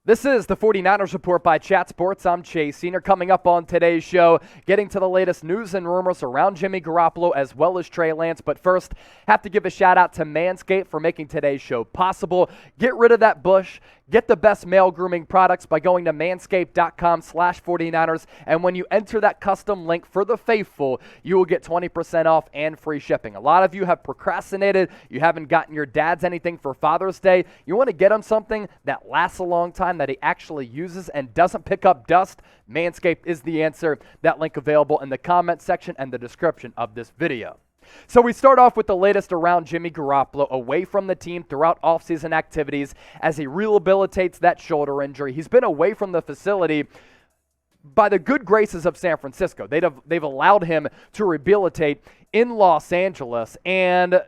This is the 49ers Report by Chat Sports. I'm Chase Senior. Coming up on today's show, getting to the latest news and rumors around Jimmy Garoppolo as well as Trey Lance. But first, have to give a shout out to Manscaped for making today's show possible. Get rid of that bush. Get the best male grooming products by going to manscaped.com/49ers. And when you enter that custom link for the faithful, you will get 20% off and free shipping. A lot of you have procrastinated. You haven't gotten your dads anything for Father's Day. You want to get him something that lasts a long time, that he actually uses and doesn't pick up dust. Manscaped is the answer. That link available in the comment section and the description of this video. So we start off with the latest around Jimmy Garoppolo away from the team throughout offseason activities as he rehabilitates that shoulder injury. He's been away from the facility by the good graces of San Francisco. They've allowed him to rehabilitate in Los Angeles, and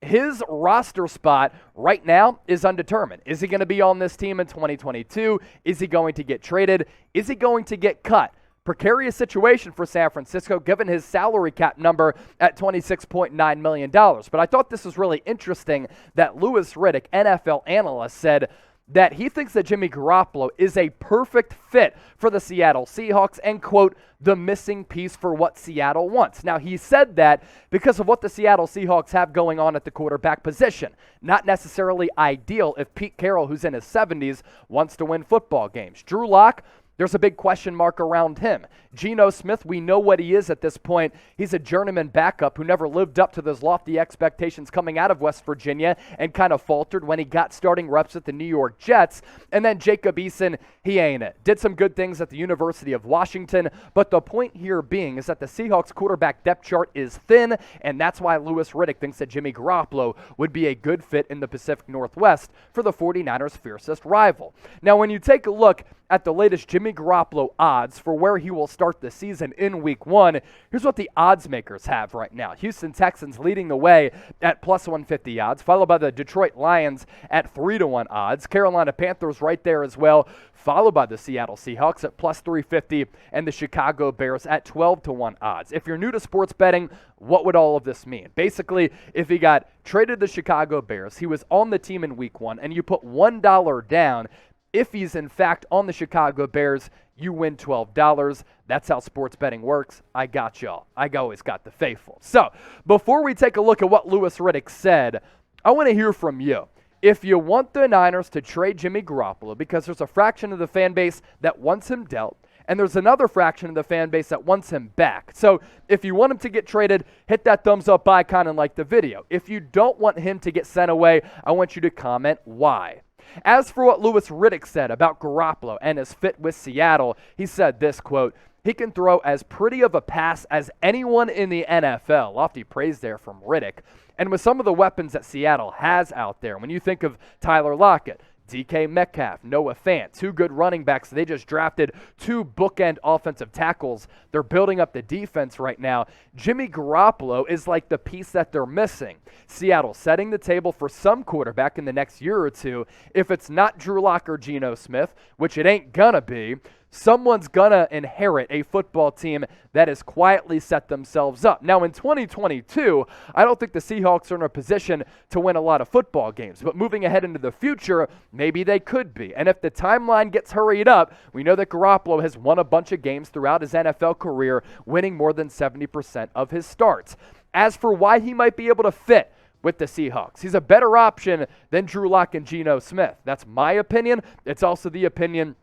his roster spot right now is undetermined. Is he going to be on this team in 2022? Is he going to get traded? Is he going to get cut? Precarious situation for San Francisco given his salary cap number at $26.9 million. But I thought this was really interesting that Louis Riddick, NFL analyst, said that he thinks that Jimmy Garoppolo is a perfect fit for the Seattle Seahawks and, quote, the missing piece for what Seattle wants. Now, he said that because of what the Seattle Seahawks have going on at the quarterback position. Not necessarily ideal if Pete Carroll, who's in his 70s, wants to win football games. Drew Lock, there's a big question mark around him. Geno Smith, we know what he is at this point. He's a journeyman backup who never lived up to those lofty expectations coming out of West Virginia and kind of faltered when he got starting reps at the New York Jets. And then Jacob Eason, he ain't it. Did some good things at the University of Washington, but the point here being is that the Seahawks quarterback depth chart is thin, and that's why Louis Riddick thinks that Jimmy Garoppolo would be a good fit in the Pacific Northwest for the 49ers' fiercest rival. Now, when you take a look at the latest Jimmy Garoppolo odds for where he will start the season in Week 1, here's what the odds makers have right now. Houston Texans leading the way at plus 150 odds, followed by the Detroit Lions at 3-1 odds. Carolina Panthers right there as well, followed by the Seattle Seahawks at plus 350, and the Chicago Bears at 12-1 odds. If you're new to sports betting, what would all of this mean? Basically, if he got traded to the Chicago Bears, he was on the team in Week 1, and you put $1 down. If he's in fact on the Chicago Bears, you win $12. That's how sports betting works. I got y'all. I always got the faithful. So, before we take a look at what Louis Riddick said, I want to hear from you. If you want the Niners to trade Jimmy Garoppolo, because there's a fraction of the fan base that wants him dealt, and there's another fraction of the fan base that wants him back. So if you want him to get traded, hit that thumbs up icon and like the video. If you don't want him to get sent away, I want you to comment why. As for what Louis Riddick said about Garoppolo and his fit with Seattle, he said this, quote, "He can throw as pretty of a pass as anyone in the NFL." Lofty praise there from Riddick. And with some of the weapons that Seattle has out there, when you think of Tyler Lockett, DK Metcalf, Noah Fant, two good running backs. They just drafted two bookend offensive tackles. They're building up the defense right now. Jimmy Garoppolo is like the piece that they're missing. Seattle setting the table for some quarterback in the next year or two. If it's not Drew Lock or Geno Smith, which it ain't gonna be, someone's going to inherit a football team that has quietly set themselves up. Now, in 2022, I don't think the Seahawks are in a position to win a lot of football games. But moving ahead into the future, maybe they could be. And if the timeline gets hurried up, we know that Garoppolo has won a bunch of games throughout his NFL career, winning more than 70% of his starts. As for why he might be able to fit with the Seahawks, he's a better option than Drew Lock and Geno Smith. That's my opinion. It's also the opinion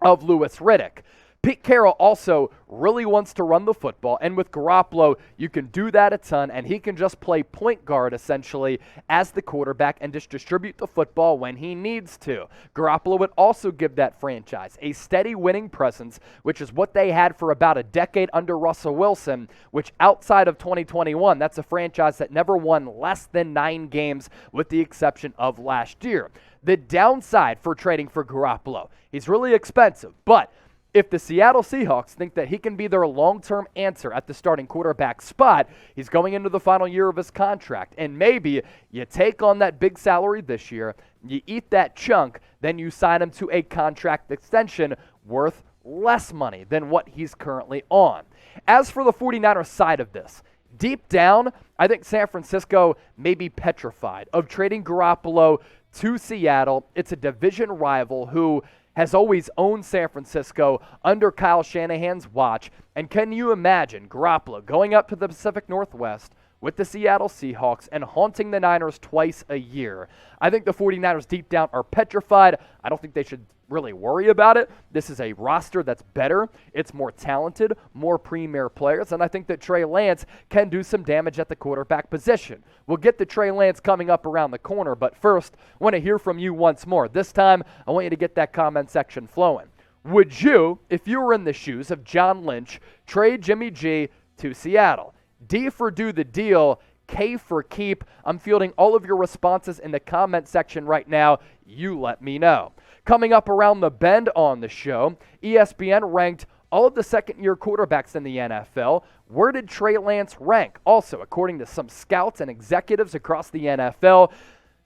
of Louis Riddick. Pete Carroll also really wants to run the football, and with Garoppolo, you can do that a ton, and he can just play point guard, essentially, as the quarterback and just distribute the football when he needs to. Garoppolo would also give that franchise a steady winning presence, which is what they had for about a decade under Russell Wilson, which outside of 2021, that's a franchise that never won less than 9 games, with the exception of last year. The downside for trading for Garoppolo, he's really expensive, but if the Seattle Seahawks think that he can be their long-term answer at the starting quarterback spot, he's going into the final year of his contract. And maybe you take on that big salary this year, you eat that chunk, then you sign him to a contract extension worth less money than what he's currently on. As for the 49ers side of this, deep down, I think San Francisco may be petrified of trading Garoppolo to Seattle. It's a division rival who has always owned San Francisco under Kyle Shanahan's watch. And can you imagine Garoppolo going up to the Pacific Northwest with the Seattle Seahawks and haunting the Niners twice a year? I think the 49ers deep down are petrified. I don't think they should really worry about it. This is a roster that's better. It's more talented, more premier players, and I think that Trey Lance can do some damage at the quarterback position. We'll get to Trey Lance coming up around the corner, but first, I want to hear from you once more. This time, I want you to get that comment section flowing. Would you, if you were in the shoes of John Lynch, trade Jimmy G to Seattle? D for do the deal, K for keep. I'm fielding all of your responses in the comment section right now. You let me know. Coming up around the bend on the show, ESPN ranked all of the second-year quarterbacks in the NFL. Where did Trey Lance rank? Also, according to some scouts and executives across the NFL,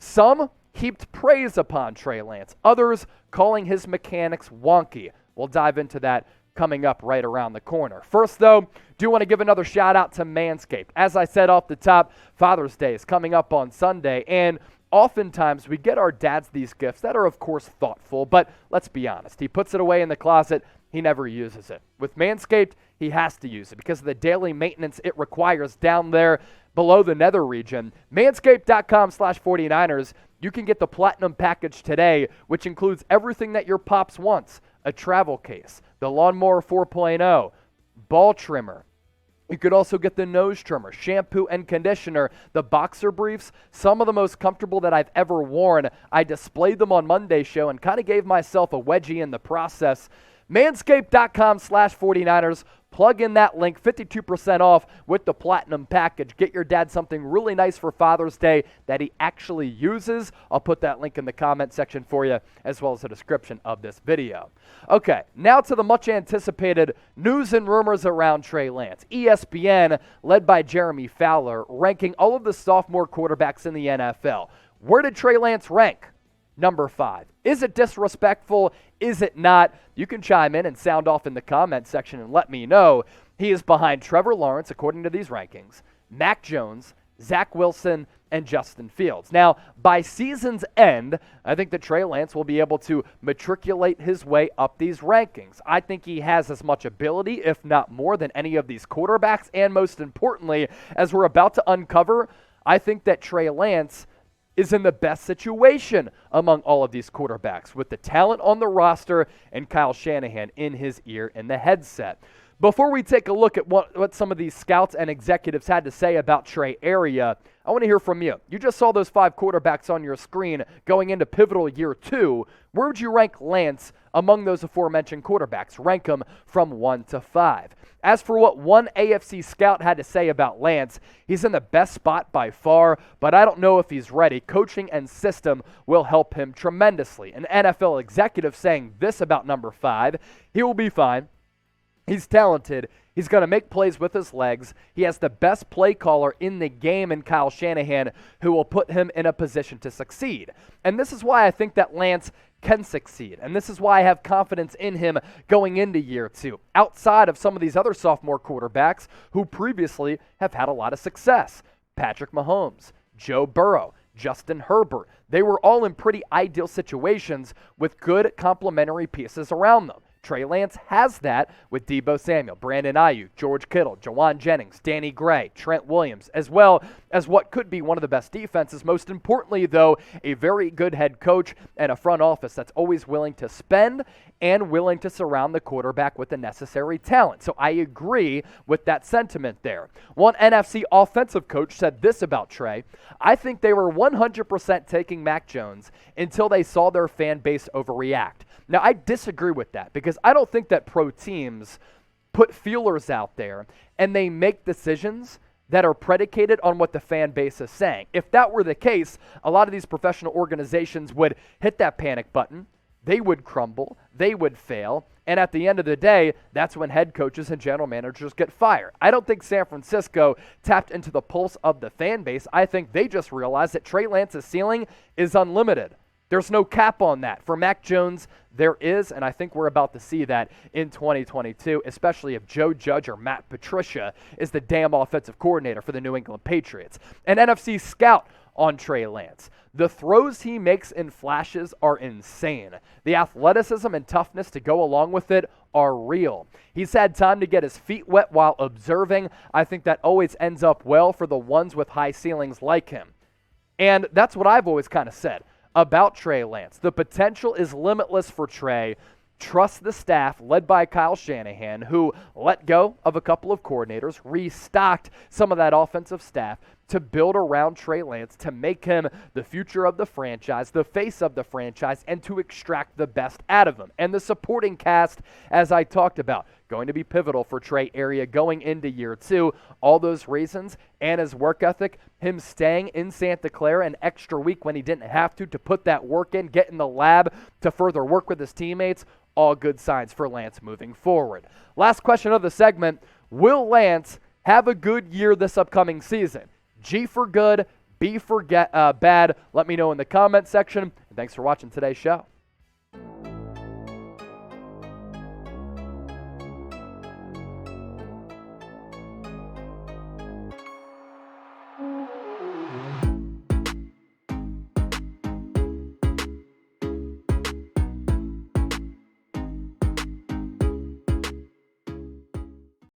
some heaped praise upon Trey Lance, others calling his mechanics wonky. We'll dive into that coming up right around the corner. First, though, do want to give another shout-out to Manscaped. As I said off the top, Father's Day is coming up on Sunday, and oftentimes we get our dads these gifts that are, of course, thoughtful, but let's be honest. He puts it away in the closet. He never uses it. With Manscaped, he has to use it because of the daily maintenance it requires down there below the nether region. Manscaped.com/49ers. You can get the Platinum Package today, which includes everything that your pops wants. A travel case, the Lawnmower 4.0, ball trimmer. You could also get the nose trimmer, shampoo and conditioner, the boxer briefs, some of the most comfortable that I've ever worn. I displayed them on Monday's show and kind of gave myself a wedgie in the process. Manscaped.com/49ers. Plug in that link, 52% off with the Platinum Package. Get your dad something really nice for Father's Day that he actually uses. I'll put that link in the comment section for you, as well as the description of this video. Okay, now to the much-anticipated news and rumors around Trey Lance. ESPN, led by Jeremy Fowler, ranking all of the sophomore quarterbacks in the NFL. Where did Trey Lance rank? Number 5. Is it disrespectful? Is it not? You can chime in and sound off in the comment section and let me know. He is behind Trevor Lawrence, according to these rankings, Mac Jones, Zach Wilson, and Justin Fields. Now, by season's end, I think that Trey Lance will be able to matriculate his way up these rankings. I think he has as much ability, if not more, than any of these quarterbacks. And most importantly, as we're about to uncover, I think that Trey Lance is in the best situation among all of these quarterbacks with the talent on the roster and Kyle Shanahan in his ear in the headset. Before we take a look at what some of these scouts and executives had to say about Trey area, I want to hear from you. You just saw those 5 quarterbacks on your screen going into pivotal year 2. Where would you rank Lance among those aforementioned quarterbacks? Rank them from 1 to 5. As for what one AFC scout had to say about Lance, he's in the best spot by far, but I don't know if he's ready. Coaching and system will help him tremendously. An NFL executive saying this about number 5, he will be fine. He's talented. He's going to make plays with his legs. He has the best play caller in the game in Kyle Shanahan, who will put him in a position to succeed. And this is why I think that Lance can succeed. And this is why I have confidence in him going into year 2, outside of some of these other sophomore quarterbacks who previously have had a lot of success. Patrick Mahomes, Joe Burrow, Justin Herbert. They were all in pretty ideal situations with good complementary pieces around them. Trey Lance has that with Deebo Samuel, Brandon Ayuk, George Kittle, Jawan Jennings, Danny Gray, Trent Williams, as well as what could be one of the best defenses. Most importantly, though, a very good head coach and a front office that's always willing to spend and willing to surround the quarterback with the necessary talent. So I agree with that sentiment there. One NFC offensive coach said this about Trey: I think they were 100% taking Mac Jones until they saw their fan base overreact. Now, I disagree with that because I don't think that pro teams put feelers out there and they make decisions that are predicated on what the fan base is saying. If that were the case, a lot of these professional organizations would hit that panic button. They would crumble. They would fail. And at the end of the day, that's when head coaches and general managers get fired. I don't think San Francisco tapped into the pulse of the fan base. I think they just realized that Trey Lance's ceiling is unlimited. There's no cap on that. For Mac Jones, there is, and I think we're about to see that in 2022, especially if Joe Judge or Matt Patricia is the damn offensive coordinator for the New England Patriots. An NFC scout on Trey Lance. The throws he makes in flashes are insane. The athleticism and toughness to go along with it are real. He's had time to get his feet wet while observing. I think that always ends up well for the ones with high ceilings like him. And that's what I've always kind of said about Trey Lance. The potential is limitless for Trey. Trust the staff led by Kyle Shanahan, who let go of a couple of coordinators, restocked some of that offensive staff to build around Trey Lance, to make him the future of the franchise, the face of the franchise, and to extract the best out of him. And the supporting cast, as I talked about, going to be pivotal for Trey area going into year 2. All those reasons and his work ethic, him staying in Santa Clara an extra week when he didn't have to put that work in, get in the lab to further work with his teammates, all good signs for Lance moving forward. Last question of the segment, will Lance have a good year this upcoming season? G for good, B for bad. Let me know in the comment section. And thanks for watching today's show.